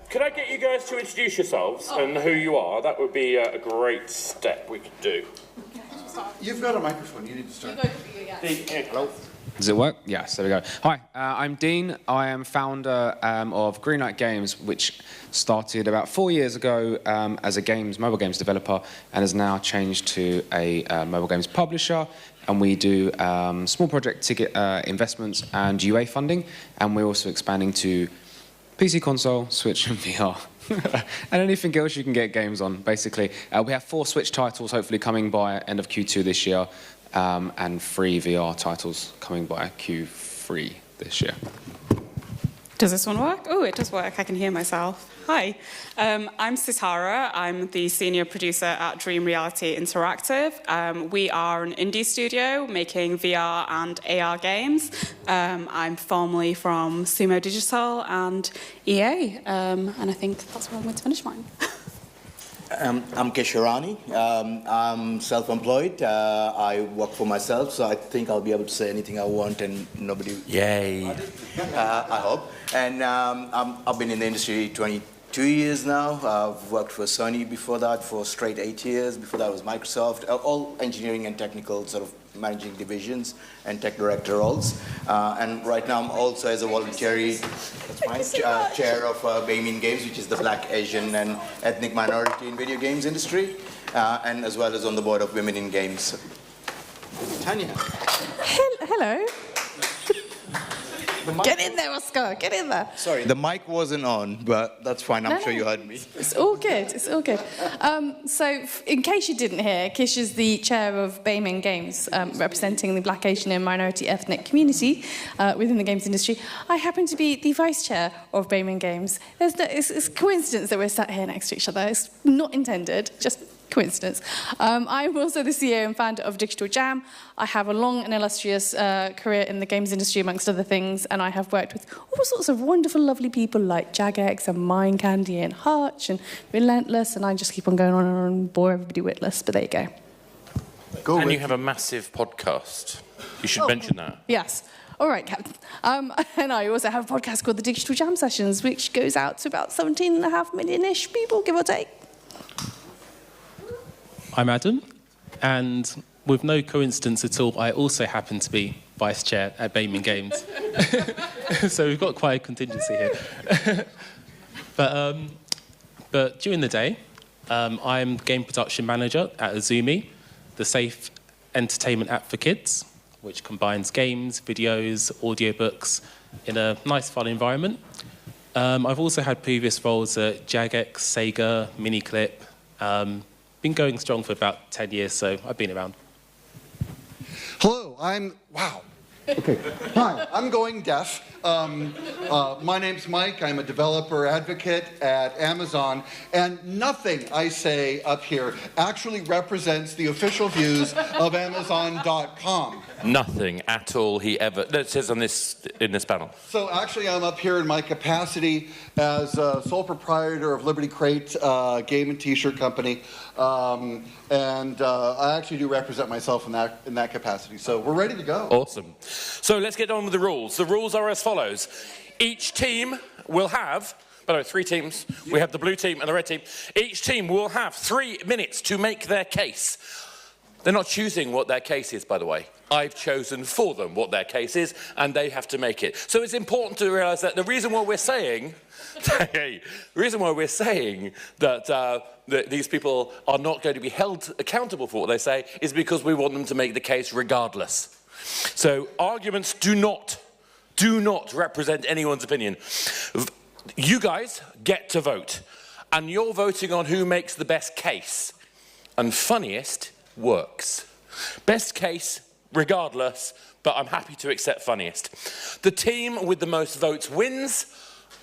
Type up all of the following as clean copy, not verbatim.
could I get you guys to introduce yourselves and who you are? That would be a great step we could do. You've got a microphone. You need to start. Hello. Does it work? Yes, there we go. Hi, I'm Dean. I am founder of Greenlight Games, which started about 4 years ago as a mobile games developer and has now changed to a mobile games publisher. And we do small project ticket investments and UA funding. And we're also expanding to PC console, Switch and VR. And anything else you can get games on, basically. We have 4 Switch titles hopefully coming by end of Q2 this year. And 3 VR titles coming by Q3 this year. Does this one work? Oh, it does work. I can hear myself. Hi, I'm Sitara. I'm the senior producer at Dream Reality Interactive. We are an indie studio making VR and AR games. I'm formerly from Sumo Digital and EA, and I think that's where I'm going to finish mine. I'm Keshwarani. I'm self-employed. I work for myself, so I think I'll be able to say anything I want and nobody... Yay. I hope. And I've been in the industry 22 years now. I've worked for Sony before that for straight 8 years. Before that was Microsoft. All engineering and technical sort of managing divisions and tech director roles. And right now I'm also as a voluntary chair of Gaming Games, which is the Black, Asian and ethnic minority in video games industry, and as well as on the board of Women in Games. Tanya. Hello. Get in there, Oscar. Get in there. Sorry, the mic wasn't on, but that's fine. I'm sure you heard me. It's all good. It's all good. So, in case you didn't hear, Kish is the chair of BAMing Games, representing the Black, Asian and minority ethnic community within the games industry. I happen to be the vice chair of BAMing Games. It's a coincidence that we're sat here next to each other. It's not intended, just coincidence. I'm also the CEO and founder of Digital Jam. I have a long and illustrious career in the games industry, amongst other things, and I have worked with all sorts of wonderful, lovely people like Jagex and Mind Candy and Hutch and Relentless, and I just keep on going on and bore everybody witless, but there you go. And you have a massive podcast. You should mention that. Yes. All right, Captain. And I also have a podcast called the Digital Jam Sessions, which goes out to about 17.5 million-ish people, give or take. I'm Adam, and with no coincidence at all, I also happen to be vice chair at BAMing Games. So we've got quite a contingency here. But during the day, I'm game production manager at Azumi, the safe entertainment app for kids, which combines games, videos, audiobooks in a nice, fun environment. I've also had previous roles at Jagex, Sega, Miniclip. Been going strong for about 10 years, so I've been around. Hello, wow. Okay. Hi, I'm Going Deaf. My name's Mike. I'm a developer advocate at Amazon, and nothing I say up here actually represents the official views of Amazon.com. Nothing at all that says in this panel. So actually I'm up here in my capacity as sole proprietor of Liberty Crate game and t-shirt company. And I actually do represent myself in that capacity. So we're ready to go. Awesome. So let's get on with the rules. The rules are as follows. Each team will have, by the way, 3 teams. We have the blue team and the red team. Each team will have 3 minutes to make their case. They're not choosing what their case is, by the way. I've chosen for them what their case is, and they have to make it. So it's important to realise that the reason why we're saying that these people are not going to be held accountable for what they say is because we want them to make the case regardless. So arguments do not represent anyone's opinion. You guys get to vote, and you're voting on who makes the best case. And funniest works. Best case, regardless, but I'm happy to accept funniest. The team with the most votes wins.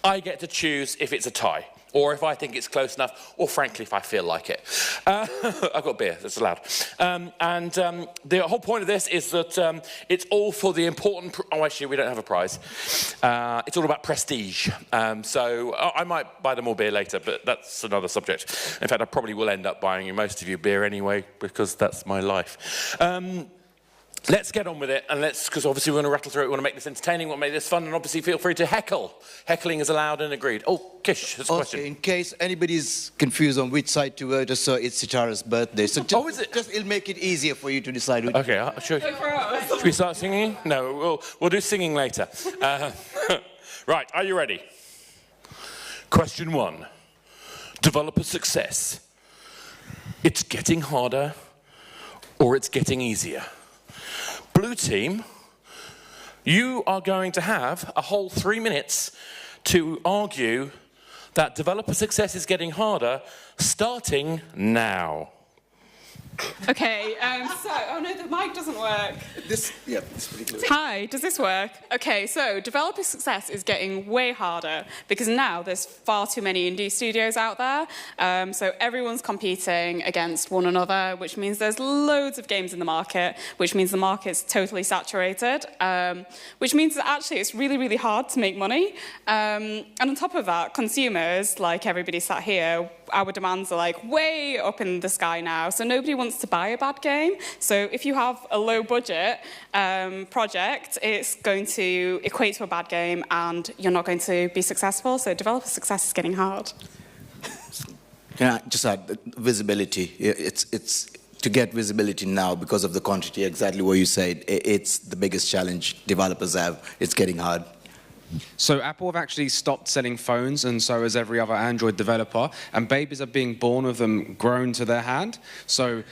I get to choose if it's a tie, or if I think it's close enough, or frankly, if I feel like it. I've got beer, that's allowed. The whole point of this is that it's all for the important... Oh, actually, we don't have a prize. It's all about prestige. So I might buy them all beer later, but that's another subject. In fact, I probably will end up buying most of you beer anyway, because that's my life. Let's get on with it, and because obviously we want to rattle through it, we want to make this entertaining, we want to make this fun, and obviously feel free to heckle. Heckling is allowed and agreed. Oh, Kish, has a question. In case anybody's confused on which side to vote, so it's Sitara's birthday. So is it? It'll make it easier for you to decide who. Okay, should we start singing? No, we'll do singing later. Right, are you ready? Question 1. Developer success. It's getting harder or it's getting easier? Blue team, you are going to have a whole 3 minutes to argue that developer success is getting harder starting now. Okay, oh no, the mic doesn't work. This pretty clear. Hi, does this work? Okay, so developer success is getting way harder because now there's far too many indie studios out there. So everyone's competing against one another, which means there's loads of games in the market, which means the market's totally saturated, which means that actually it's really, really hard to make money. And on top of that, consumers, like everybody sat here, our demands are like way up in the sky now, so nobody wants to buy a bad game. So if you have a low budget project, it's going to equate to a bad game and you're not going to be successful. So developer success is getting hard. Can I just add visibility? It's to get visibility now because of the quantity, exactly what you said. It's the biggest challenge developers have. It's getting hard. So Apple have actually stopped selling phones, and so has every other Android developer, and babies are being born with them grown to their hand. So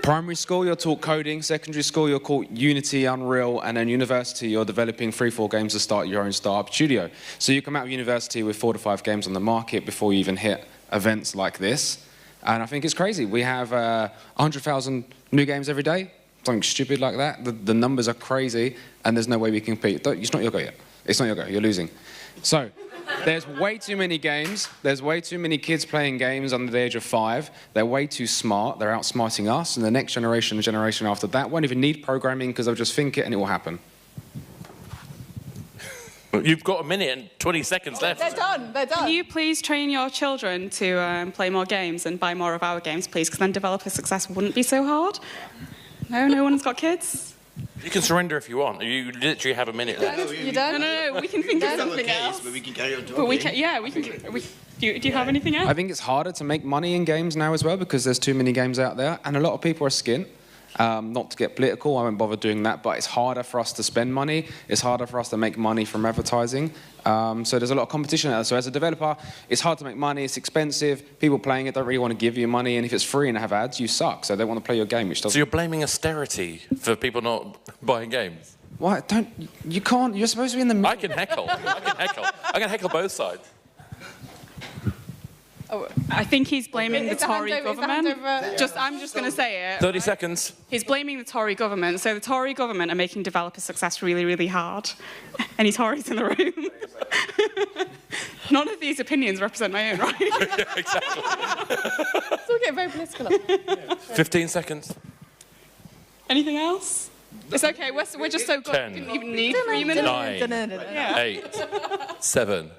primary school, you're taught coding. Secondary school, you're taught Unity, Unreal, and then university, you're developing 3-4 games to start your own startup studio. So you come out of university with 4 to 5 games on the market before you even hit events like this. And I think it's crazy. We have 100,000 new games every day, something stupid like that. The numbers are crazy, and there's no way we can compete. It's not your go yet. It's not your go, you're losing. So, there's way too many games, there's way too many kids playing games under the age of 5, they're way too smart, they're outsmarting us, and the next generation, the generation after that, won't even need programming because they'll just think it and it will happen. You've got a minute and 20 seconds left. They're done. Can you please train your children to play more games and buy more of our games, please? Because then developer success wouldn't be so hard. No one's got kids? You can surrender if you want. You literally have a minute left. You done? No, we can think of something else. But we can carry on talking. But we can, do you have anything else? I think it's harder to make money in games now as well because there's too many games out there, and a lot of people are skint. Not to get political, I won't bother doing that, but it's harder for us to spend money. It's harder for us to make money from advertising. So there's a lot of competition out there. So as a developer, it's hard to make money, it's expensive, people playing it don't really want to give you money, and if it's free and have ads, you suck. So they want to play your game, which doesn't... So you're blaming austerity for people not buying games? What? You can't, you're supposed to be in the middle. I can heckle. I can heckle both sides. Oh, I think he's blaming the Tory government. I'm just going to say it. 30 seconds. He's blaming the Tory government. So the Tory government are making developer success really, really hard. Any Tories in the room? None of these opinions represent my own, right? Yeah, exactly. It's all getting very political. 15 seconds. Anything else? It's okay. We're just so good. 10, we didn't even need 3 minutes. 9, 8, 7,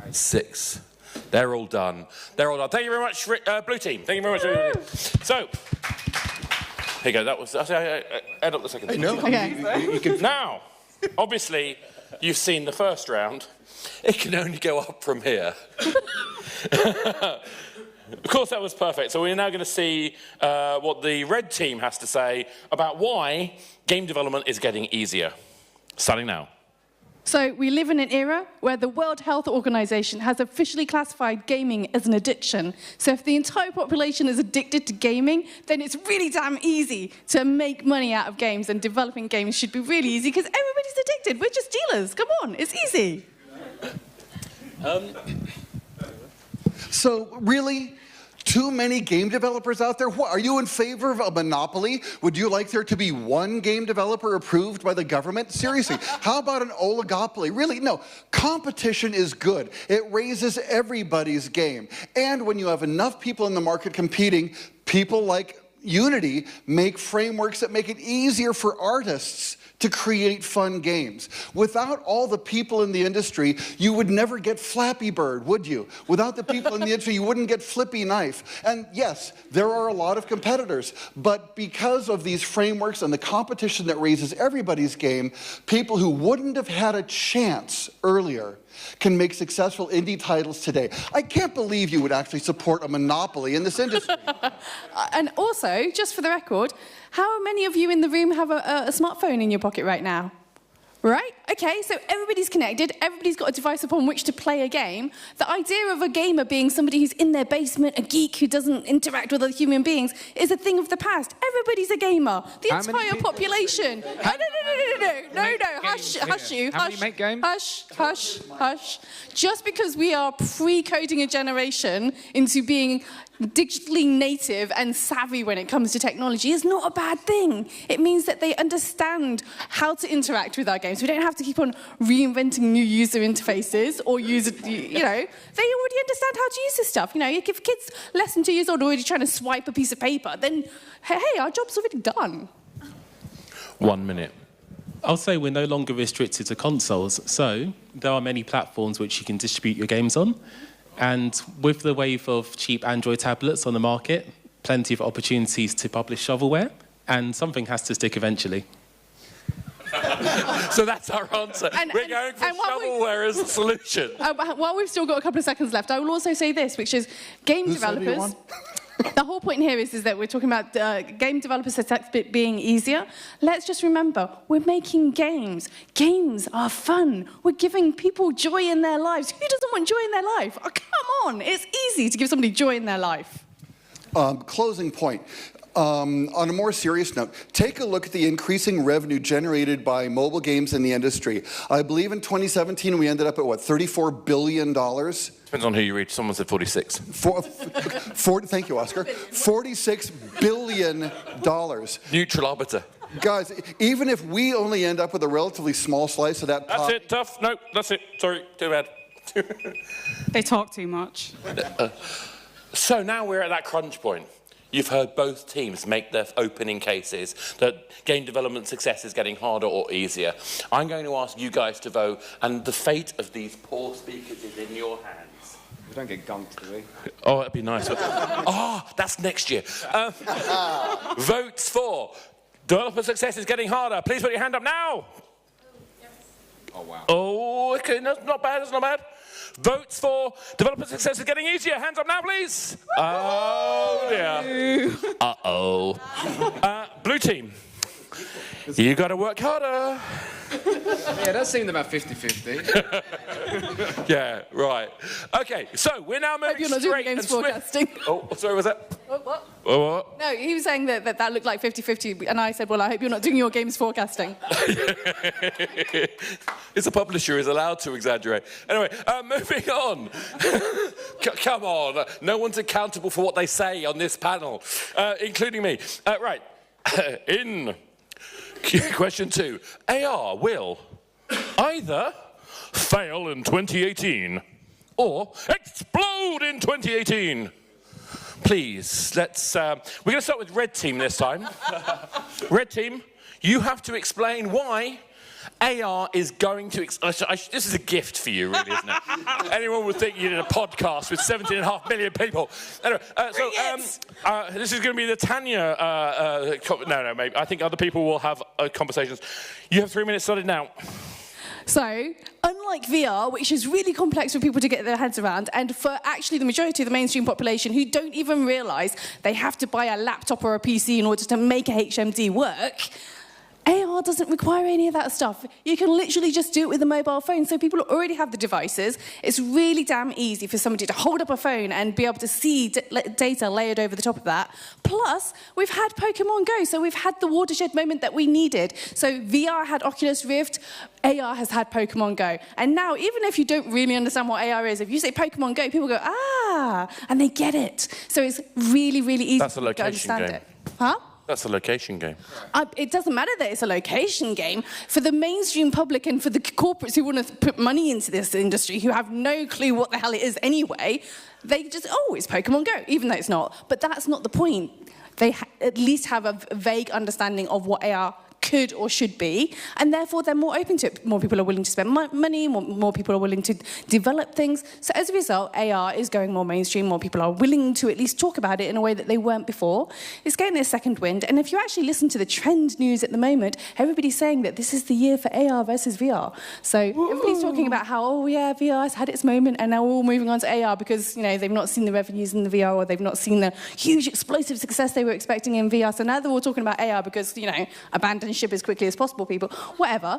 6. They're all done. Thank you very much, Blue Team. Thank you very much. So, here you go. That was... Add up the second. No. Okay. Now, obviously, you've seen the first round. It can only go up from here. Of course, that was perfect. So we're now going to see what the red team has to say about why game development is getting easier. Starting now. So we live in an era where the World Health Organization has officially classified gaming as an addiction. So if the entire population is addicted to gaming, then it's really damn easy to make money out of games, and developing games should be really easy because everybody's addicted. We're just dealers. Come on, it's easy. So really, too many game developers out there? What, are you in favor of a monopoly? Would you like there to be one game developer approved by the government? Seriously, how about an oligopoly? Really, no. Competition is good. It raises everybody's game. And when you have enough people in the market competing, people like Unity make frameworks that make it easier for artists to create fun games. Without all the people in the industry, you would never get Flappy Bird, would you? Without the people in the industry, you wouldn't get Flippy Knife. And yes, there are a lot of competitors, but because of these frameworks and the competition that raises everybody's game, people who wouldn't have had a chance earlier can make successful indie titles today. I can't believe you would actually support a monopoly in this industry. And also, just for the record, how many of you in the room have a smartphone in your pocket right now? Right? Okay, so everybody's connected, everybody's got a device upon which to play a game. The idea of a gamer being somebody who's in their basement, a geek who doesn't interact with other human beings, is a thing of the past. Everybody's a gamer. The entire population. No, hush you. How many make games? Hush. Just because we are pre-coding a generation into being digitally native and savvy when it comes to technology is not a bad thing. It means that they understand how to interact with our games. We don't have to keep on reinventing new user interfaces or they already understand how to use this stuff. If kids less than 2 years old are already trying to swipe a piece of paper, then hey, our job's already done. 1 minute. I'll say we're no longer restricted to consoles, so there are many platforms which you can distribute your games on. And with the wave of cheap Android tablets on the market, plenty of opportunities to publish shovelware, and something has to stick eventually. So that's our answer. We're going for shovelware as a solution. While we've still got a couple of seconds left, I will also say this, which is game developers... The whole point here is that we're talking about game developers being easier. Let's just remember, we're making games. Games are fun. We're giving people joy in their lives. Who doesn't want joy in their life? Oh, come on. It's easy to give somebody joy in their life. Closing point. On a more serious note, take a look at the increasing revenue generated by mobile games in the industry. I believe in 2017 we ended up at, $34 billion? Depends on who you read. Someone said 46. Thank you, Oscar. $46 billion. Neutral arbiter. Guys, even if we only end up with a relatively small slice of that pie... That's it, tough. No, that's it. Sorry, too bad. They talk too much. So now we're at that crunch point. You've heard both teams make their opening cases that game development success is getting harder or easier. I'm going to ask you guys to vote, and the fate of these poor speakers is in your hands. We don't get gunked, do we? Oh, that'd be nice. That's next year. Votes for developer success is getting harder. Please put your hand up now. Oh, wow. Oh, okay, that's not bad, that's not bad. Votes for developer success is getting easier. Hands up now, please. Oh, dear. Uh-oh. Blue team, you got to work harder. Yeah, that seemed about 50-50. Yeah, right. Okay, so we're now moving You're not doing straight games and swift. forecasting. Oh, sorry, was that? What? What? No, he was saying that looked like 50-50, and I said, well, I hope you're not doing your games forecasting. It's a publisher is allowed to exaggerate. Anyway, moving on. Come on. No one's accountable for what they say on this panel, including me. Right. In question 2, AR will either fail in 2018 or explode in 2018. Please, let's... we're going to start with red team this time. Red team, you have to explain why AR is going to... this is a gift for you, really, isn't it? Anyone would think you did a podcast with 17.5 million people. Anyway, this is going to be the Tanya... no, maybe. I think other people will have conversations. You have 3 minutes started now. So, unlike VR, which is really complex for people to get their heads around, and for actually the majority of the mainstream population who don't even realise they have to buy a laptop or a PC in order to make a HMD work, AR doesn't require any of that stuff. You can literally just do it with a mobile phone. So people already have the devices. It's really damn easy for somebody to hold up a phone and be able to see data layered over the top of that. Plus, we've had Pokemon Go, so we've had the watershed moment that we needed. So VR had Oculus Rift, AR has had Pokemon Go. And now, even if you don't really understand what AR is, if you say Pokemon Go, people go, and they get it. So it's really, really easy to understand it. Huh? That's a location game. It doesn't matter that it's a location game. For the mainstream public and for the corporates who want to put money into this industry, who have no clue what the hell it is anyway, they just, it's Pokemon Go, even though it's not. But that's not the point. they at least have a vague understanding of what AR could or should be, and therefore they're more open to it. More people are willing to spend money, more people are willing to develop things. So as a result, AR is going more mainstream, more people are willing to at least talk about it in a way that they weren't before. It's getting a second wind, and if you actually listen to the trend news at the moment, everybody's saying that this is the year for AR versus VR. So everybody's talking about how, oh yeah, VR has had its moment, and now we're all moving on to AR because, you know, they've not seen the revenues in the VR, or they've not seen the huge explosive success they were expecting in VR. So now they're all talking about AR because, you know, abandon ship as quickly as possible, people. Whatever.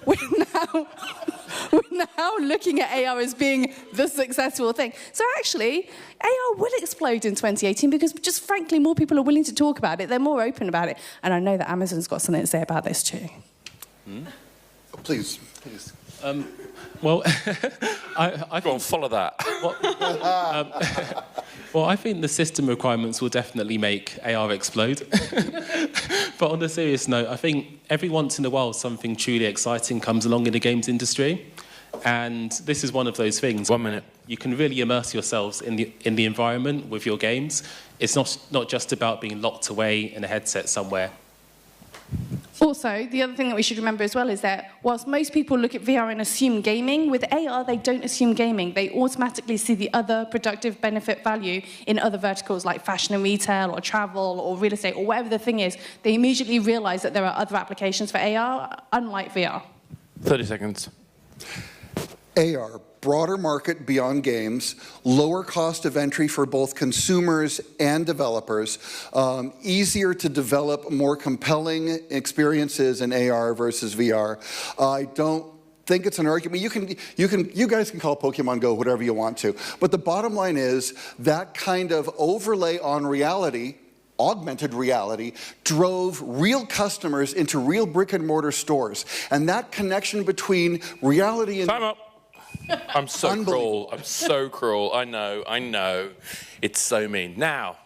We're now looking at AR as being the successful thing. So actually, AR will explode in 2018 because just frankly, more people are willing to talk about it. They're more open about it. And I know that Amazon's got something to say about this too. Please. Well, Go on, follow that. Well, I think the system requirements will definitely make AR explode. But on a serious note, I think every once in a while something truly exciting comes along in the games industry. And this is one of those things. 1 minute. You can really immerse yourselves in the environment with your games. It's not just about being locked away in a headset somewhere. Also, the other thing that we should remember as well is that whilst most people look at VR and assume gaming, with AR they don't assume gaming. They automatically see the other productive benefit value in other verticals like fashion and retail or travel or real estate or whatever the thing is. They immediately realise that there are other applications for AR, unlike VR. 30 seconds. AR, broader market beyond games, lower cost of entry for both consumers and developers, easier to develop more compelling experiences in AR versus VR. I don't think it's an argument. You guys can call Pokemon Go whatever you want to, but the bottom line is that kind of overlay on reality, augmented reality, drove real customers into real brick and mortar stores. And that connection between reality and... Time up. I'm so cruel. I'm so cruel. I know. It's so mean. Now,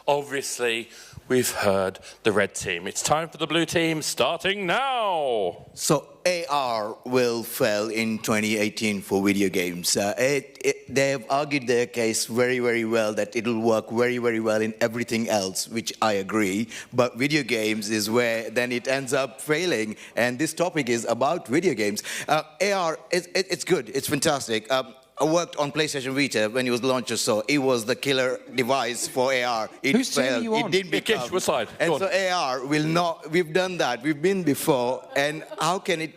obviously, we've heard the red team. It's time for the blue team, starting now. So AR will fail in 2018 for video games. They have argued their case very, very well that it'll work very, very well in everything else, which I agree. But video games is where then it ends up failing. And this topic is about video games. AR, it's good. It's fantastic. I worked on PlayStation Vita when it was launched or so. It was the killer device for AR. It Who's failed. you on? It didn't become. Gish, what side? And Go so on. AR will not. We've done that. We've been before. And how can it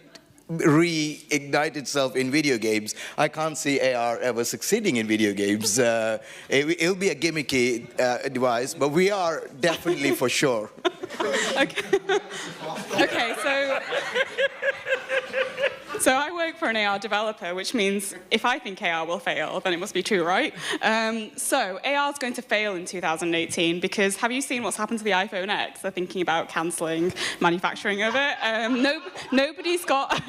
reignite itself in video games? I can't see AR ever succeeding in video games. It'll be a gimmicky device, but we are definitely for sure. Okay, so I work for an AR developer, which means if I think AR will fail, then it must be true, right? So AR is going to fail in 2018 because have you seen what's happened to the iPhone X? They're thinking about cancelling manufacturing of it. Nobody's got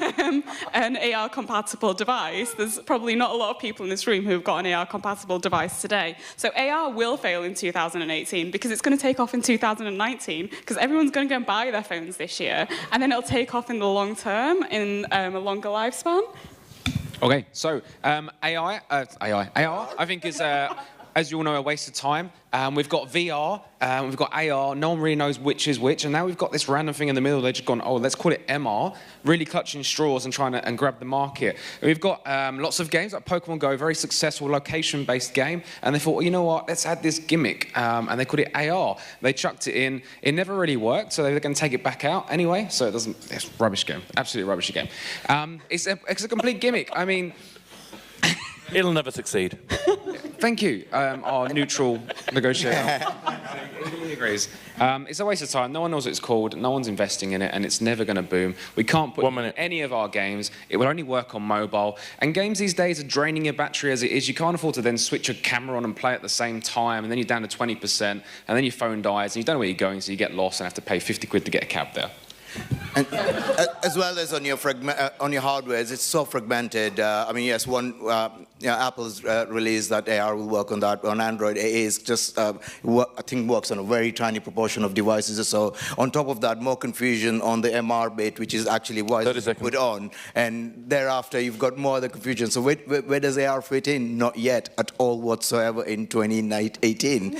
an AR-compatible device. There's probably not a lot of people in this room who've got an AR-compatible device today. So AR will fail in 2018 because it's going to take off in 2019 because everyone's going to go and buy their phones this year, and then it'll take off in the long term, in a longer lifespan. Okay, so AR, I think is, as you all know, a waste of time. We've got VR, we've got AR, no one really knows which is which, and now we've got this random thing in the middle. They've just gone, oh, let's call it MR, really clutching straws and trying to grab the market. And we've got lots of games like Pokemon Go, a very successful location-based game, and they thought, well, you know what, let's add this gimmick, and they called it AR. They chucked it in. It never really worked, so they're going to take it back out anyway. So it's a rubbish game, absolutely rubbish game. It's a complete gimmick. I mean. It'll never succeed. Thank you, our neutral negotiator. He agrees. It's a waste of time. No one knows what it's called. No one's investing in it, and it's never going to boom. We can't put it in any of our games. It will only work on mobile. And games these days are draining your battery as it is. You can't afford to then switch your camera on and play at the same time, and then you're down to 20%, and then your phone dies, and you don't know where you're going, so you get lost and have to pay 50 quid to get a cab there. And as well as on your hardware, it's so fragmented. I mean, yes, Apple's released that AR will work on that. On Android, it is just, I think, works on a very tiny proportion of devices. So on top of that, more confusion on the MR bit, which is actually what is put on. And thereafter, you've got more other confusion. So where does AR fit in? Not yet at all whatsoever in 2018.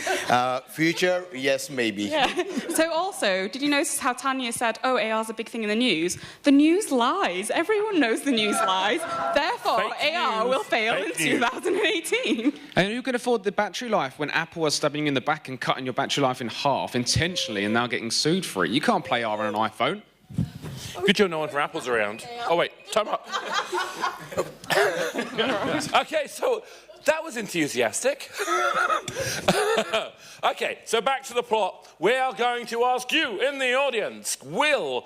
Future, yes, maybe. Yeah. So also, did you notice how Tanya said, oh, AR's a big thing in the news? The news lies. Everyone knows the news lies. Therefore, AR will fail in 2018. And who can afford the battery life when Apple was stabbing you in the back and cutting your battery life in half intentionally and now getting sued for it? You can't play AR on an iPhone. Good job no one from Apple's around. Oh, wait, time up. Okay, so that was enthusiastic. Okay, so back to the plot. We are going to ask you in the audience, will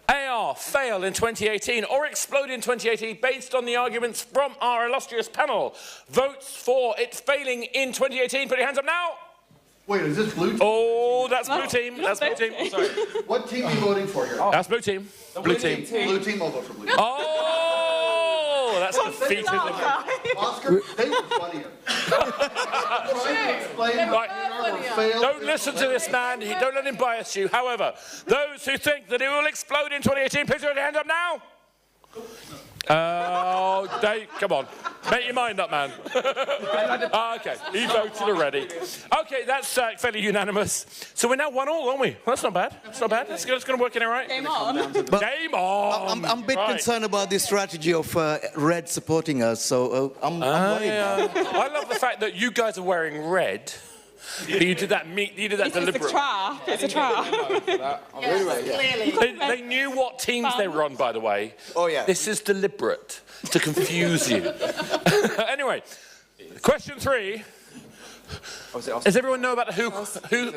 AR fail in 2018 or explode in 2018 based on the arguments from our illustrious panel? Votes for it failing in 2018, put your hands up now. Wait, is this blue team? Oh, that's blue team. That's blue team. Sorry. What team are you voting for here? That's blue team. Blue team. Blue team, I'll vote for blue team. Oh, that's defeated. Oscar, they were funnier. Right. Don't listen to this man. Don't let him bias you. However, those who think that it will explode in 2018, please put your hands up now. Oh, Dave, come on. Make your mind up, man. Okay, he voted already. Okay, that's fairly unanimous. So we're now 1-1, aren't we? Well, that's not bad. That's not bad. That's going to work in all right. Game on. Game on. I'm a bit concerned about this strategy of red supporting us, so I'm worried. Yeah. I love the fact that you guys are wearing red. You did that deliberate. It's a trap. It's a trap. Clearly. They knew what teams they were on, by the way. Oh, yeah. This is deliberate to confuse you. Anyway, question 3. Does everyone know about the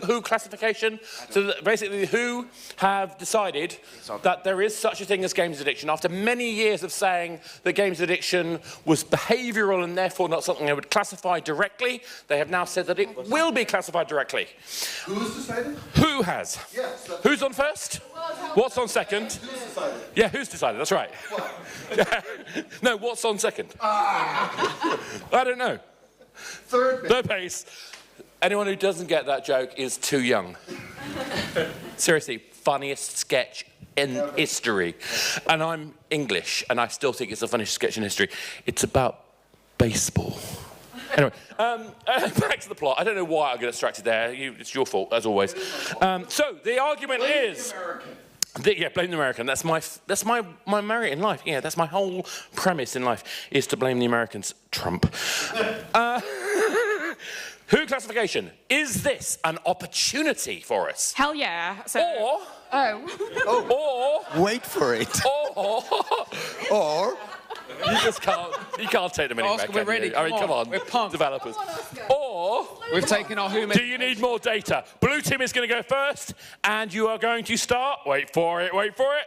who classification? So basically, who have decided that there is such a thing as games addiction after many years of saying that games addiction was behavioural and therefore not something they would classify directly. They have now said that it will be classified directly. Who's decided? Who has? Yes. Who's on first? What's on second? Who's decided? Yeah, who's decided? That's right. No, what's on second? I don't know. Third base. Anyone who doesn't get that joke is too young. Seriously, funniest sketch in history. And I'm English, and I still think it's the funniest sketch in history. It's about baseball. Anyway, back to the plot. I don't know why I got distracted there. It's your fault, as always. So the argument is... Yeah, blame the American. That's my merit in life. Yeah, that's my whole premise in life, is to blame the Americans. Trump. Who classification? Is this an opportunity for us? Hell yeah. So, Or Wait for it. Or you can't take them anywhere. Oscar, we're ready. I mean, come on. We're pumped. Developers. Or We've taken our human... do you need more data? Blue team is going to go first, and you are going to start. Wait for it.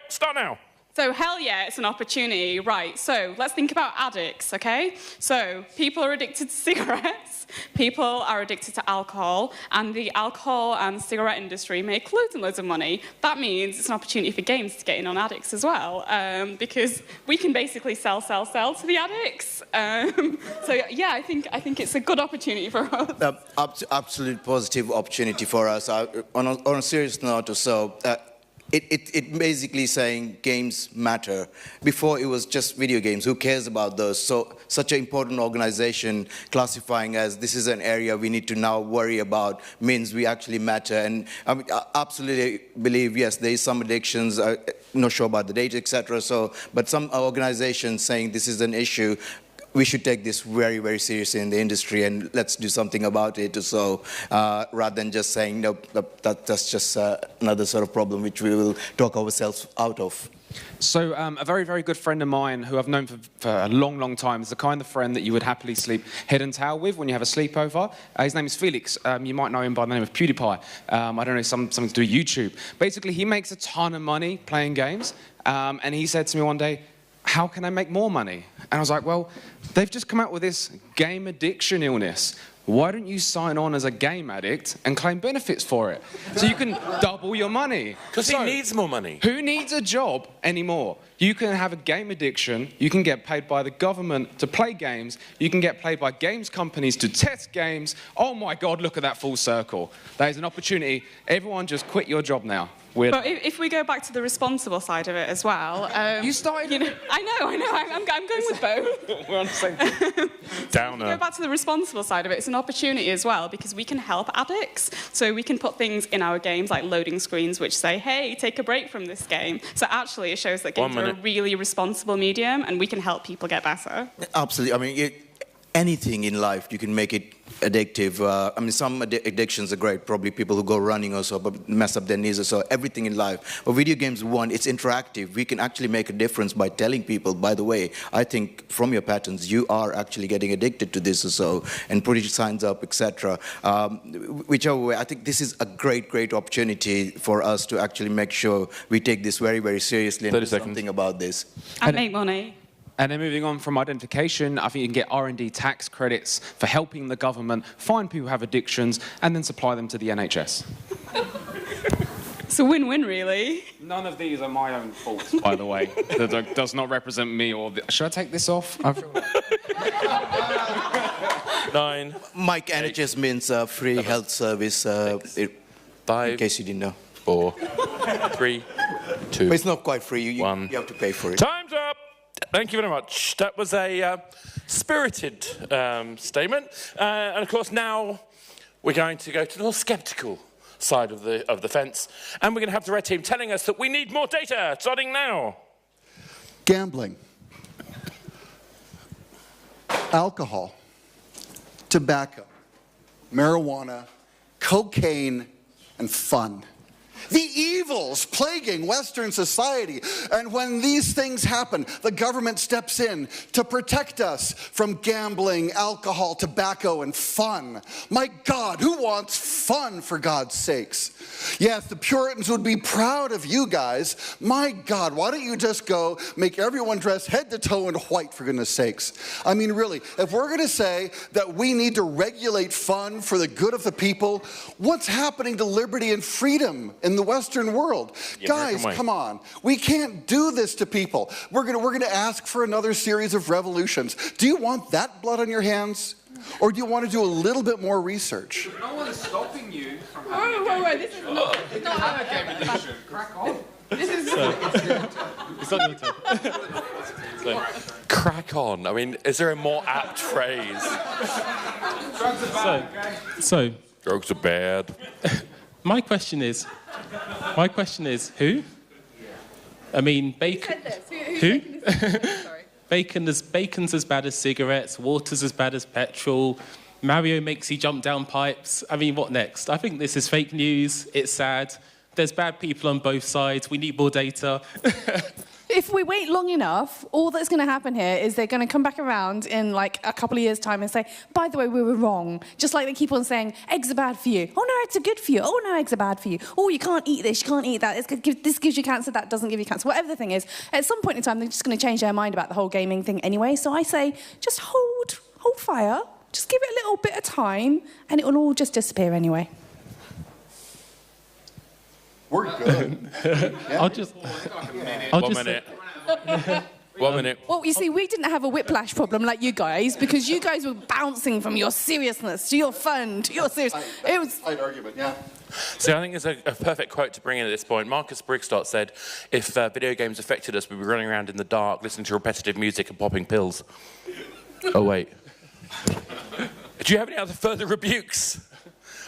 Start now. So hell yeah, it's an opportunity. Right, so let's think about addicts, okay? So people are addicted to cigarettes, people are addicted to alcohol, and the alcohol and cigarette industry make loads and loads of money. That means it's an opportunity for games to get in on addicts as well, because we can basically sell to the addicts. So yeah, I think it's a good opportunity for us. Absolute positive opportunity for us. On a serious note or so, it basically saying games matter. Before it was just video games. Who cares about those? So such an important organization classifying as this is an area we need to now worry about means we actually matter. And I absolutely believe, yes, there is some addictions. Not sure about the data, etc. So, but some organizations saying this is an issue. We should take this very, very seriously in the industry and let's do something about it. So rather than just saying, no, that's just another sort of problem which we will talk ourselves out of. So a very, very good friend of mine who I've known for a long, long time is the kind of friend that you would happily sleep head and tail with when you have a sleepover. His name is Felix. You might know him by the name of PewDiePie. I don't know, something to do with YouTube. Basically, he makes a ton of money playing games. And he said to me one day, how can I make more money? And I was like, well, they've just come out with this game addiction illness. why don't you sign on as a game addict and claim benefits for it? So you can double your money. Because he needs more money. Who needs a job anymore? You can have a game addiction, you can get paid by the government to play games, you can get paid by games companies to test games. Oh my God, look at that full circle. That is an opportunity. Everyone just quit your job now. Weird. But if we go back to the responsible side of it as well, you started. You know, I know. I'm going with both. We're on the same thing. Downer. Go back to the responsible side of it. It's an opportunity as well because we can help addicts. So we can put things in our games like loading screens which say, "Hey, take a break from this game." So actually, it shows that games are a really responsible medium, and we can help people get better. Absolutely. I mean, anything in life, you can make it addictive. I mean, some addictions are great. Probably people who go running or so, but mess up their knees or so. Everything in life. But video games, one, it's interactive. We can actually make a difference by telling people, by the way, I think from your patterns, you are actually getting addicted to this or so, and putting signs up, etc. Whichever way, I think this is a great opportunity for us to actually make sure we take this very, very seriously and do something about this. And make money. And then moving on from identification, I think you can get R&D tax credits for helping the government find people who have addictions and then supply them to the NHS. It's a win-win, really. None of these are my own faults, by the way. That does not represent me or... Should I take this off? I feel like... 9. Mike, NHS means free health service, 5. in case you didn't know. 4. 3. 2. But it's not quite free. You 1. have to pay for it. Time's up. Thank you very much. That was a spirited statement. And of course, now we're going to go to the more sceptical side of the fence. And we're going to have the red team telling us that we need more data, starting now. Gambling, alcohol, tobacco, marijuana, cocaine, and fun. The evils plaguing Western society. And when these things happen, the government steps in to protect us from gambling, alcohol, tobacco, and fun. My God, who wants fun, for God's sakes? Yes, the Puritans would be proud of you guys. My God, why don't you just go make everyone dress head to toe in white, for goodness sakes? I mean, really, if we're going to say that we need to regulate fun for the good of the people, what's happening to liberty and freedom in the Western world? Guys, come on. We can't do this to people. We're going to ask for another series of revolutions. Do you want that blood on your hands? Or do you want to do a little bit more research? No one is stopping you from Wait, this is not a game addiction. Crack on. This is... It's not your turn. Crack on. I mean, is there a more apt phrase? Drugs are bad, okay? So, Drugs are bad. my question is, who? I mean, bacon. Who? Bacon's as bad as cigarettes. Water's as bad as petrol. Mario makes you jump down pipes. I mean, what next? I think this is fake news. It's sad. There's bad people on both sides. We need more data. If we wait long enough, all that's going to happen here is they're going to come back around in like a couple of years' time and say, by the way, we were wrong. Just like they keep on saying, eggs are bad for you. Oh, no, eggs are good for you. Oh, no, eggs are bad for you. Oh, you can't eat this, you can't eat that. This gives you cancer, that doesn't give you cancer. Whatever the thing is, at some point in time, they're just going to change their mind about the whole gaming thing anyway. So I say, just hold fire. Just give it a little bit of time, and it will all just disappear anyway. We're good. I'll just... 1 minute. 1 minute. Well, you see, we didn't have a whiplash problem like you guys, because you guys were bouncing from your seriousness to your fun to your serious. It was... Slight argument, yeah. So I think it's a perfect quote to bring in at this point. Marcus Brigstad said, if video games affected us, we'd be running around in the dark, listening to repetitive music and popping pills. Oh, wait. Do you have any other further rebukes?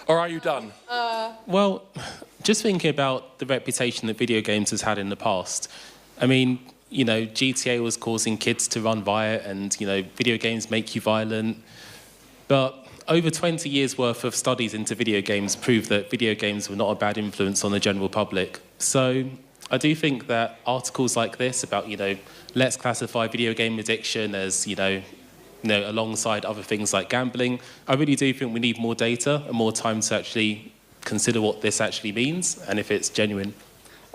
Or are you done? Well, just thinking about the reputation that video games has had in the past. I mean, you know, GTA was causing kids to run riot and, you know, video games make you violent. But over 20 years' worth of studies into video games prove that video games were not a bad influence on the general public. So I do think that articles like this about, you know, let's classify video game addiction as, you know, alongside other things like gambling, I really do think we need more data and more time to actually consider what this actually means and if it's genuine.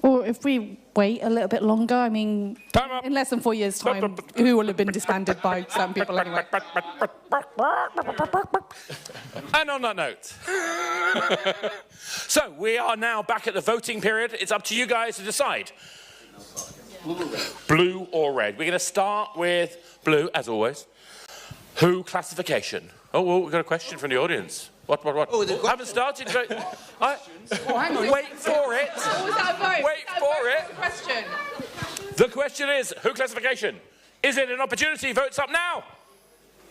Or if we wait a little bit longer, I mean, Time up. in less than 4 years' time, who will have been disbanded by certain people anyway? And on that note, so we are now back at the voting period. It's up to you guys to decide. Blue or red. We're going to start with blue, as always. Who classification? Oh, well, we've got a question from the audience. What? Oh, the I haven't started. Wait for it. Oh, was that a vote? Wait for it. Question. The question is, who classification? Is it an opportunity? Votes up now.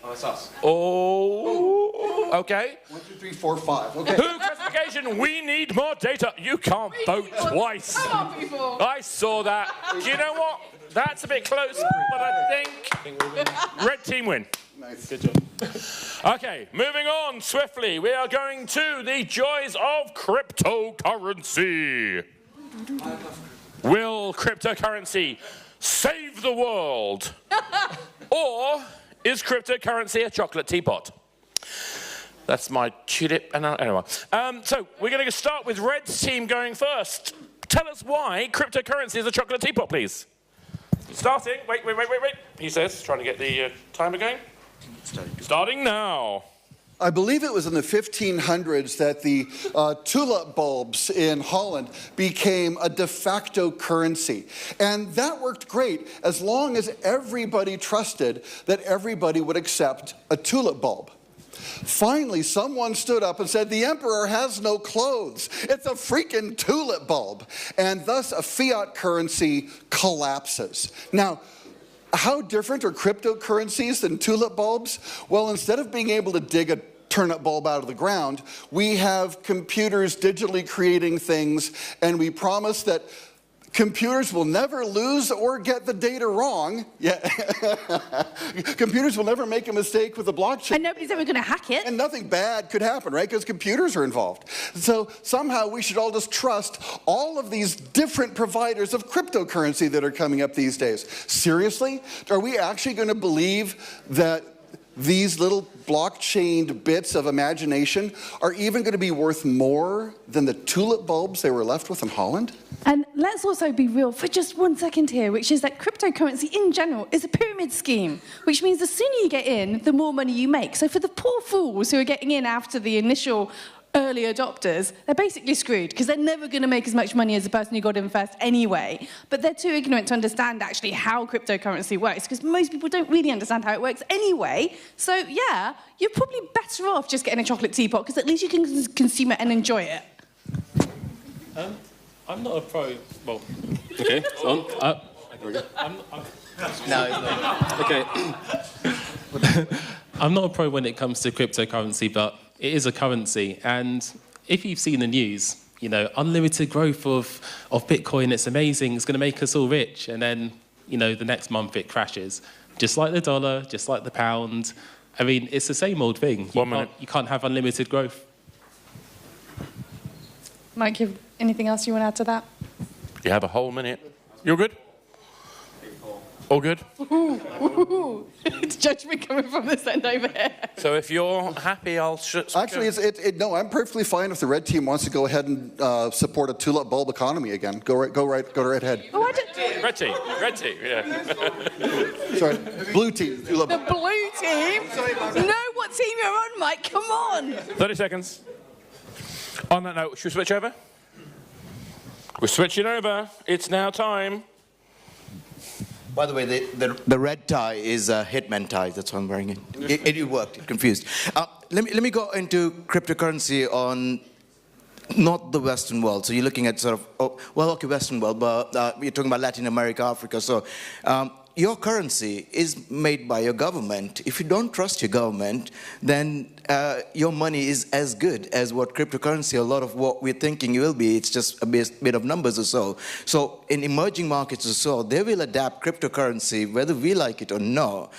Oh, it's us. Oh, okay. 1, 2, 3, 4, 5. Okay. Who classification? We need more data. You can't vote twice. Come on, people. I saw that. Do you know what? That's a bit close, but I think red team win. Nice. Good job. Okay, moving on swiftly. We are going to the joys of cryptocurrency. Will cryptocurrency save the world? Or is cryptocurrency a chocolate teapot? That's my tulip. Anyway. So we're going to start with Red's team going first. Tell us why cryptocurrency is a chocolate teapot, please. Starting. Wait. He says, trying to get the timer going. Starting now. I believe it was in the 1500s that the tulip bulbs in Holland became a de facto currency. And that worked great as long as everybody trusted that everybody would accept a tulip bulb. Finally, someone stood up and said, the emperor has no clothes. It's a freaking tulip bulb. And thus a fiat currency collapses. Now, how different are cryptocurrencies than tulip bulbs? Well, instead of being able to dig a turnip bulb out of the ground, we have computers digitally creating things, and we promise that computers will never lose or get the data wrong. Yeah. Computers will never make a mistake with the blockchain. And nobody's ever going to hack it. And nothing bad could happen, right? Because computers are involved. So somehow we should all just trust all of these different providers of cryptocurrency that are coming up these days. Seriously? Are we actually going to believe that these little blockchained bits of imagination are even going to be worth more than the tulip bulbs they were left with in Holland? And let's also be real for just 1 second here, which is that cryptocurrency in general is a pyramid scheme, which means the sooner you get in, the more money you make. So for the poor fools who are getting in after the initial early adopters, they're basically screwed because they're never going to make as much money as the person who got in first anyway. But they're too ignorant to understand actually how cryptocurrency works because most people don't really understand how it works anyway. So yeah, you're probably better off just getting a chocolate teapot because at least you can consume it and enjoy it. I'm not a pro. Well, Okay, it's on. No, it's not. Okay. I'm not a pro when it comes to cryptocurrency, but it is a currency. And if you've seen the news, you know, unlimited growth of Bitcoin, it's amazing, it's going to make us all rich. And then, you know, the next month it crashes. Just like the dollar, just like the pound. I mean, it's the same old thing. You can't have unlimited growth. Mike, you have anything else you want to add to that? You have a whole minute. You're good? All good? It's judgment coming from this end over here. So if you're happy, I'll... Actually, no, I'm perfectly fine if the red team wants to go ahead and support a tulip bulb economy again. Go right ahead. Oh, I didn't... Red team, yeah. Sorry, blue team. Tulip The bulb. blue team? Know what team you're on, Mike, come on. 30 seconds. On that note, should we switch over? We're switching over. It's now time. By the way, the red tie is a hitman tie. That's why I'm wearing it. It worked. It confused. Let me go into cryptocurrency on not the Western world. So you're looking at sort of, Western world, but you're talking about Latin America, Africa. So your currency is made by your government. If you don't trust your government, then your money is as good as what cryptocurrency, a lot of what we're thinking it will be. It's just a bit of numbers or so. So in emerging markets or so, they will adapt cryptocurrency whether we like it or not,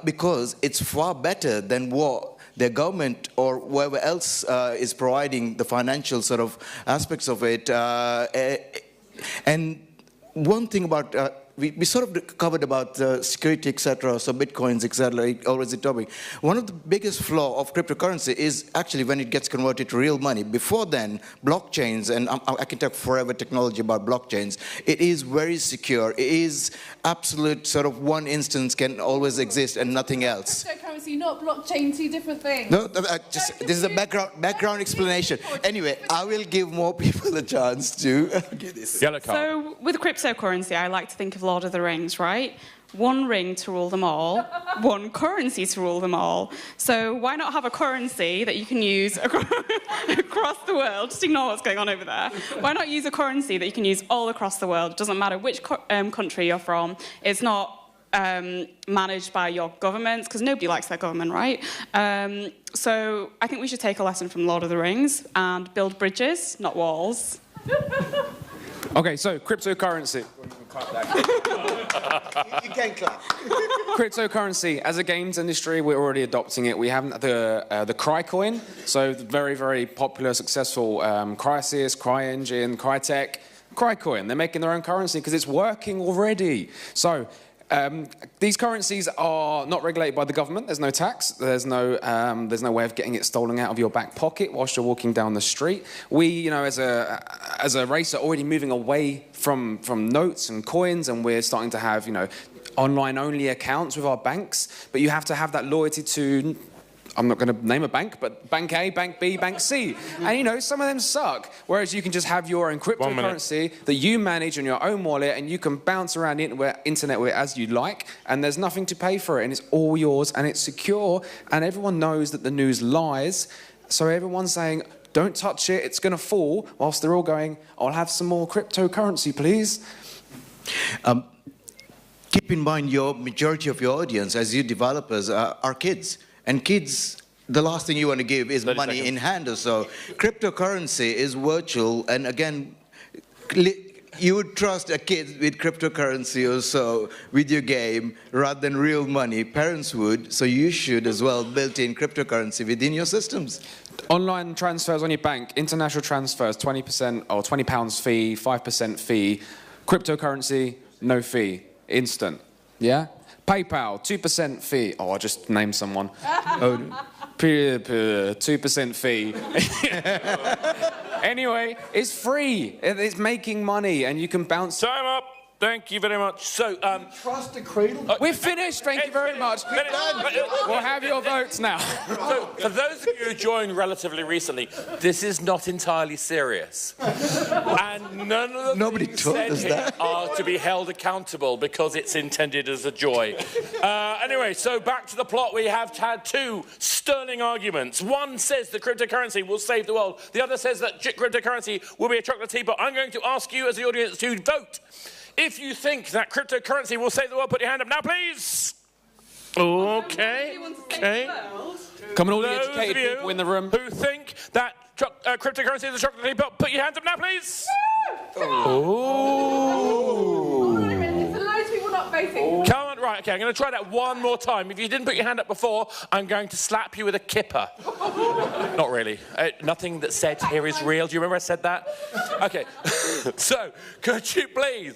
because it's far better than what their government or whoever else is providing the financial sort of aspects of it. And one thing about we sort of covered about security, etc. So bitcoins, etc. Always a topic. One of the biggest flaw of cryptocurrency is actually when it gets converted to real money. Before then, blockchains, and I can talk forever technology about blockchains. It is very secure. It is absolute sort of one instance can always exist and nothing else. Cryptocurrency, not blockchain, two different things. No, this is a background explanation. Anyway, I will give more people a chance to get this. Yellow card. So with cryptocurrency, I like to think of Lord of the Rings, right? One ring to rule them all, one currency to rule them all. So why not have a currency that you can use across the world? Just ignore what's going on over there. Why not use a currency that you can use all across the world? It doesn't matter which country you're from. It's not managed by your governments, because nobody likes their government, right? So I think we should take a lesson from Lord of the Rings and build bridges, not walls. Okay, so cryptocurrency. You can clap. Cryptocurrency, as a games industry, we're already adopting it. We have the Cry coin, so the very, very popular, successful Crysis, CryEngine, Crytek, Cry coin. They're making their own currency because it's working already. So these currencies are not regulated by the government. There's no tax. There's no way of getting it stolen out of your back pocket whilst you're walking down the street. We, you know, as a race, are already moving away from notes and coins, and we're starting to have, you know, online-only accounts with our banks. But you have to have that loyalty to, I'm not going to name a bank, but Bank A, Bank B, Bank C. And, you know, some of them suck. Whereas you can just have your own cryptocurrency that you manage on your own wallet, and you can bounce around the internet with it as you like, and there's nothing to pay for it, and it's all yours, and it's secure, and everyone knows that the news lies. So everyone's saying, don't touch it, it's going to fall, whilst they're all going, I'll have some more cryptocurrency, please. Keep in mind your majority of your audience, as you developers, are kids. And kids, the last thing you want to give is money in hand or so. Cryptocurrency is virtual, and again, you would trust a kid with cryptocurrency or so with your game rather than real money. Parents would, so you should as well build in cryptocurrency within your systems. Online transfers on your bank, international transfers, 20% or £20 fee, 5% fee. Cryptocurrency, no fee, instant. Yeah? PayPal, 2% fee. Oh, I just named someone. 2% fee. Anyway, it's free. It's making money, and you can bounce. Time up. Thank you very much. So, Trust a cradle? We're finished. Thank you very much. We'll have your votes now. So, for those of you who joined relatively recently, this is not entirely serious. And none of the things said here are to be held accountable because it's intended as a joy. Anyway, so back to the plot. We have had two sterling arguments. One says that cryptocurrency will save the world. The other says that cryptocurrency will be a chocolate teapot. I'm going to ask you as the audience to vote. If you think that cryptocurrency will save the world, put your hand up now, please. Okay. Okay. Come on, all the educated people in the room. Who think that cryptocurrency is a chocolate teapot, put your hands up now, please. Oh. There's loads of people not voting. Come on, right, okay, I'm going to try that one more time. If you didn't put your hand up before, I'm going to slap you with a kipper. Not really. Nothing that's said here is real. Do you remember I said that? Okay. So, could you please,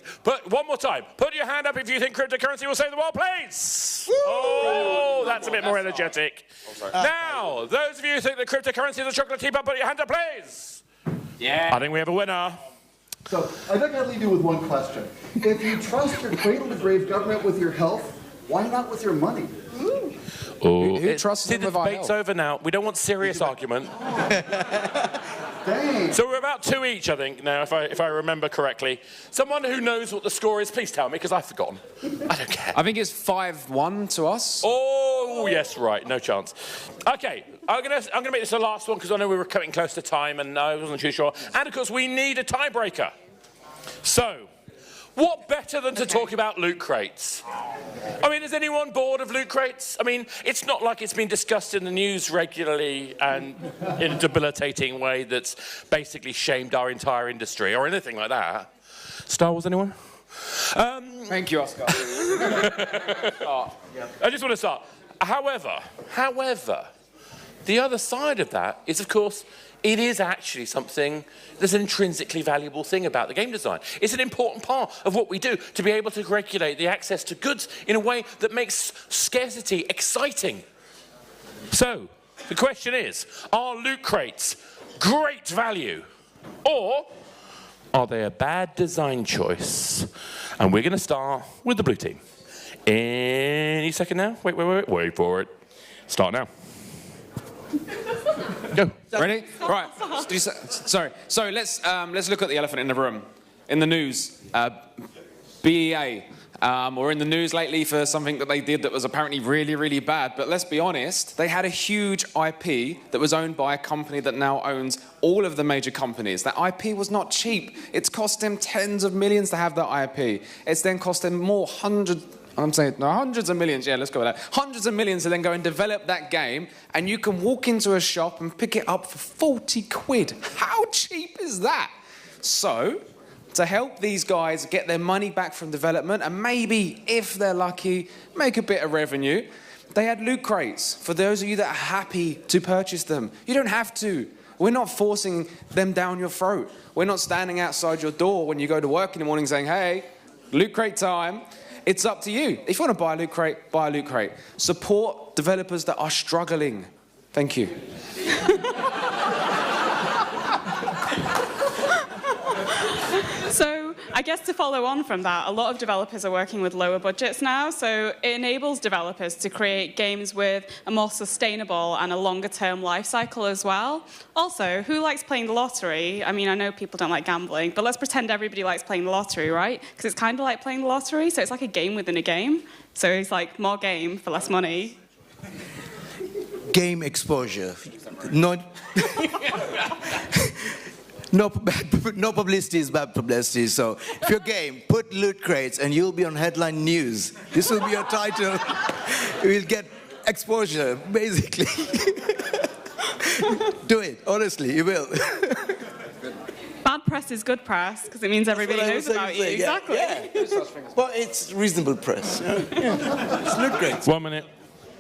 one more time, put your hand up if you think cryptocurrency will save the world, please. Oh, that's a bit more energetic. Now, those of you who think that cryptocurrency is a chocolate teapot, put your hand up, please. Yeah. I think we have a winner. So, I think I'll leave you with one question. If you trust your cradle-to-grave government with your health, why not with your money? Who trusts them the with our debate's health? over now. We don't want serious argument. Dang. So we're about 2 each, I think, now, if I remember correctly. Someone who knows what the score is, please tell me, because I've forgotten. I don't care. I think it's 5-1 to us. Oh, yes, right. No chance. Okay, I'm gonna make this the last one, because I know we were coming close to time, and I wasn't too sure. And, of course, we need a tiebreaker. So, what better than to talk about loot crates? I mean, is anyone bored of loot crates? I mean, it's not like it's been discussed in the news regularly and in a debilitating way that's basically shamed our entire industry or anything like that. Star Wars, anyone? Thank you, Oscar. I just want to start. However, the other side of that is, of course, it is actually something, there's an intrinsically valuable thing about the game design. It's an important part of what we do to be able to regulate the access to goods in a way that makes scarcity exciting. So, the question is, are loot crates great value? Or are they a bad design choice? And we're going to start with the blue team. Any second now? Wait for it. Start now. Go. Ready? Right. Sorry. So let's look at the elephant in the room. In the news, BEA. Or in the news lately for something that they did that was apparently really, really bad. But let's be honest, they had a huge IP that was owned by a company that now owns all of the major companies. That IP was not cheap. It's cost them tens of millions to have that IP. It's then cost them hundreds of millions, yeah, let's go with that. Hundreds of millions to then go and develop that game, and you can walk into a shop and pick it up for 40 quid. How cheap is that? So, to help these guys get their money back from development and maybe, if they're lucky, make a bit of revenue, they had loot crates for those of you that are happy to purchase them. You don't have to. We're not forcing them down your throat. We're not standing outside your door when you go to work in the morning saying, hey, loot crate time. It's up to you. If you want to buy a loot crate, buy a loot crate. Support developers that are struggling. Thank you. So I guess to follow on from that, a lot of developers are working with lower budgets now, so it enables developers to create games with a more sustainable and a longer-term life cycle as well. Also, who likes playing the lottery? I mean, I know people don't like gambling, but let's pretend everybody likes playing the lottery, right? Because it's kind of like playing the lottery, so it's like a game within a game. So it's like more game for less money. Game exposure. No publicity is bad publicity. So if you're game, put loot crates and you'll be on headline news. This will be your title. You'll get exposure, basically. Do it, honestly, you will. Bad press is good press, because it means everybody knows about you. Exactly. Yeah. Well, it's reasonable press. Yeah. It's loot crates. 1 minute.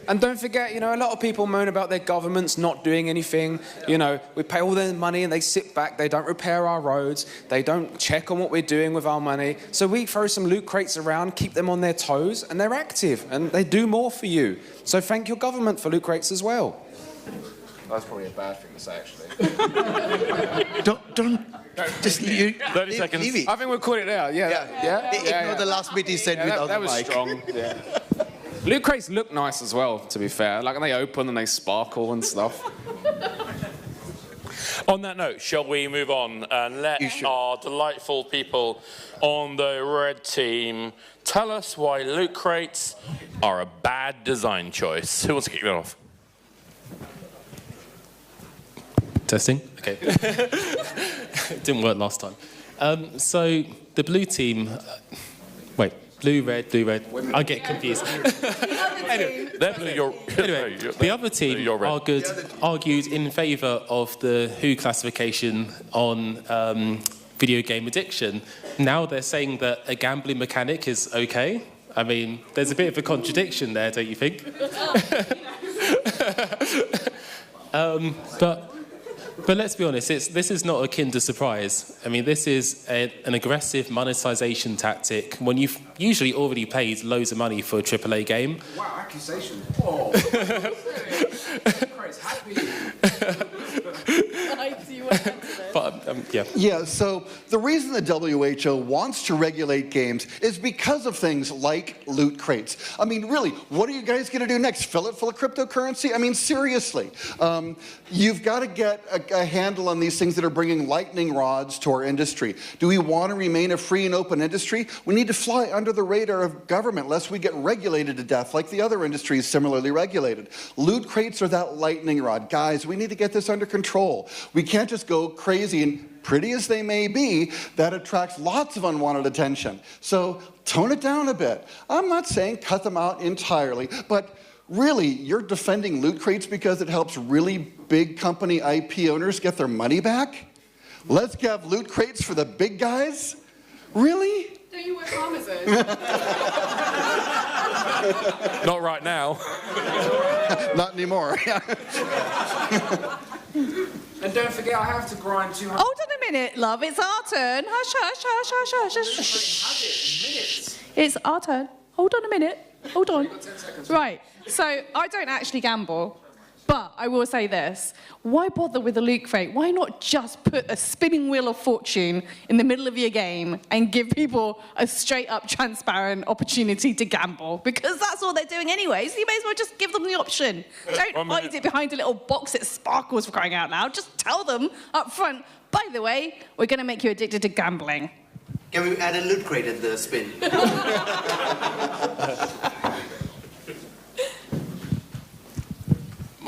And don't forget, a lot of people moan about their governments not doing anything. We pay all their money and they sit back, they don't repair our roads, they don't check on what we're doing with our money. So we throw some loot crates around, keep them on their toes, and they're active, and they do more for you. So thank your government for loot crates as well. That's probably a bad thing to say, actually. Don't. Just leave, 30 seconds. Leave it. I think we'll call it out, yeah. Ignore the last bit he said without that the was mic. strong, yeah. Loot crates look nice as well, to be fair. Like, they open and they sparkle and stuff. On that note, shall we move on and let our delightful people on the red team tell us why loot crates are a bad design choice? Who wants to kick that off? Testing? Okay. Didn't work last time. So the blue team... Wait. Blue, red. I get confused. Anyway, the other team argued in favour of the WHO classification on video game addiction. Now they're saying that a gambling mechanic is okay. I mean, there's a bit of a contradiction there, don't you think? But let's be honest, this is not a Kinder Surprise. I mean, this is an aggressive monetization tactic when you've usually already paid loads of money for a AAA game. Wow, accusation. Oh. Christ, happy. But, yeah. Yeah, so the reason the WHO wants to regulate games is because of things like loot crates. I mean, really, what are you guys going to do next? Fill it full of cryptocurrency? I mean, seriously. You've got to get a handle on these things that are bringing lightning rods to our industry. Do we want to remain a free and open industry? We need to fly under the radar of government lest we get regulated to death like the other industries similarly regulated. Loot crates are that lightning rod. Guys, we need to get this under control. We can't just go crazy, and pretty as they may be, that attracts lots of unwanted attention. So tone it down a bit. I'm not saying cut them out entirely, but really, you're defending loot crates because it helps really big company IP owners get their money back? Let's have loot crates for the big guys? Really? Don't you work for Amazon? Not right now. Not anymore. And don't forget, I have to grind 200. Hold on a minute, love. It's our turn. Hush, hush, hush, hush, hush, hush. It's our turn. Hold on a minute. Hold on. Right. So I don't actually gamble, but I will say this. Why bother with a loot crate? Why not just put a spinning wheel of fortune in the middle of your game and give people a straight-up, transparent opportunity to gamble? Because that's all they're doing anyway, so you may as well just give them the option. Don't hide it behind a little box that sparkles, for crying out loud. Just tell them up front, by the way, we're going to make you addicted to gambling. Can we add a loot crate at the spin?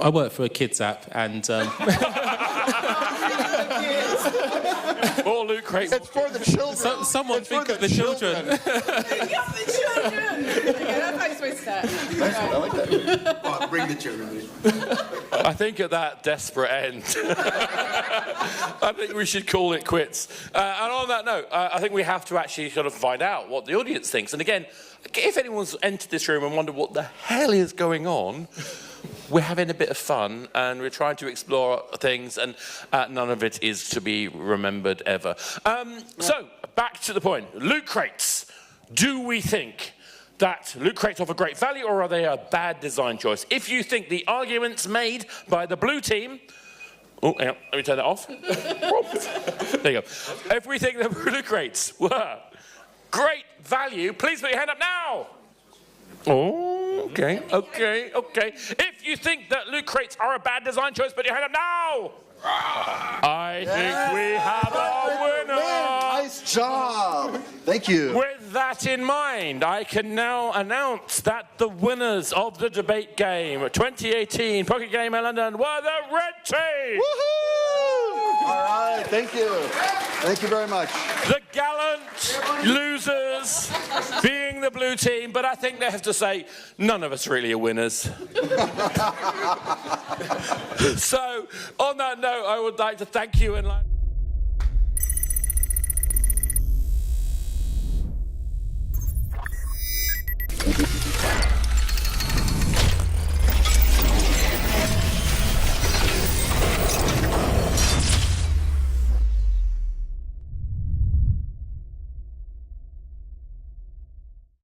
I work for a kids app, and More loot crates. It's for the children. someone It's think for of the children. Okay, that's how it's supposed to start. I like that. Oh, bring the children in. I think at that desperate end, I think we should call it quits. And on that note, I think we have to actually sort of find out what the audience thinks. And again, if anyone's entered this room and wondered what the hell is going on, we're having a bit of fun and we're trying to explore things, and none of it is to be remembered ever. So, back to the point. Loot crates. Do we think that loot crates offer great value, or are they a bad design choice? If you think the arguments made by the blue team... Oh, hang on, let me turn that off. There you go. If we think the loot crates were great value, please put your hand up now. Oh, okay. If you think that loot crates are a bad design choice, put your hand up now. I think we have a winner. Nice job. Thank you. With that in mind, I can now announce that the winners of the debate game 2018 Pocket Game in London were the red team. Woohoo! All right, thank you. Thank you very much. The gallant losers being the blue team, but I think they have to say none of us really are winners. So, on that note, I would like to thank you and